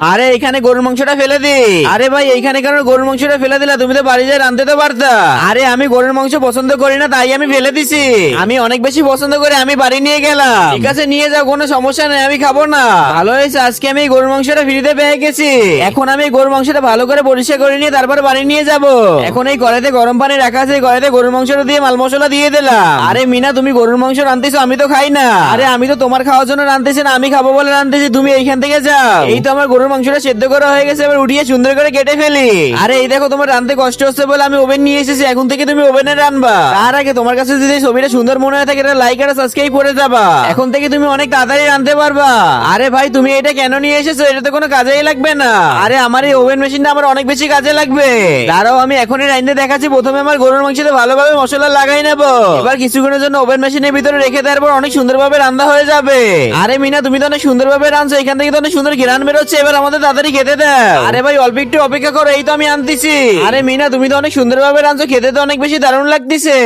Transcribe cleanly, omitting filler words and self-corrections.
আরে এখানে গরুর মাংসটা ফেলে দি। আরে ভাই এইখানে কেন গরুর মাংসটা ফেলে দিলা? তুমি তো বাড়ি যায় রাঁধতে তো পারতা। আরে আমি গরুর মাংস পছন্দ করি না, তাই আমি ফেলে দিছি। আমি অনেক বেশি পছন্দ করে আমি বাড়ি নিয়ে গেলাম। ঠিক আছে নিয়ে যাও, কোনো সমস্যা নেই, আমি খাবো না। ভালো হয়েছে আজকে আমি এই গরুর মাংসটা ফ্রিতে পেয়ে গেছি। এখন আমি এই গরুর মাংসটা ভালো করে পরিষ্কার করে নিয়ে তারপর বাড়ি নিয়ে যাব। এখন এই কড়াইতে গরম পানি রাখা আছে, এই কড়াইতে গরুর মাংসটা দিয়ে মাল মশলা দিয়ে দিলাম। আরে মিনা, তুমি গরুর মাংস রাঁধতেছো, আমি তো খাই না। আরে আমি তো তোমার খাওয়ার জন্য রাঁধতেছি না, আমি খাবো বলে রাঁধতেছি। তুমি এইখান থেকে যাও। এই তো আমার গরুর মাংসটা সেদ্ধ করা হয়ে গেছে, এবার উঠিয়ে সুন্দর করে কেটে ফেলি। আরে এই দেখো, তোমার রাঁধতে কষ্ট হচ্ছে বলে আমি ওভেন নিয়ে এসেছি, এখন থেকে তুমি ওভেনে রান্নবা। তার আগে তোমার কাছে যদি এই ছবিটা সুন্দর মনে হয় থাকে, এটা লাইক আর সাবস্ক্রাইব করে যাবা। এখন থেকে তুমি অনেক তাড়াতাড়ি রাঁধতে পারবা। আরে ভাই তুমি এটা কেন নিয়ে এসেছো? এটা তো কোনো কাজেই লাগবে না। আরে আমার এই ওভেন মেশিনটা আমার অনেক বেশি কাজে লাগবে। দাঁড়াও আমি এখনই রাঁধতে দেখাচ্ছি। প্রথমে আমার গরুর মাংসতে ভালোভাবে মশলা লাগাই নেবো। এবার কিছুক্ষণের জন্য ওভেন মেশিনের ভিতরে রেখে দেওয়ার পর অনেক সুন্দরভাবে রান্না হয়ে যাবে। আরে মিনা, তুমি তো অনেক সুন্দরভাবে রাঁধছো, এখান থেকে তো অনেক সুন্দর ঘ্রাণ বেরোচ্ছে। এবার আমাদের তাড়াতাড়ি খেতে দাও। আরে ভাই অল্প একটু অপেক্ষা করো, এই তো আমি আনতেছি। আরে মিনা, তুমি তো অনেক সুন্দরভাবে রাঁধছো, খেতে তো অনেক বেশি দারুণ লাগতেছে।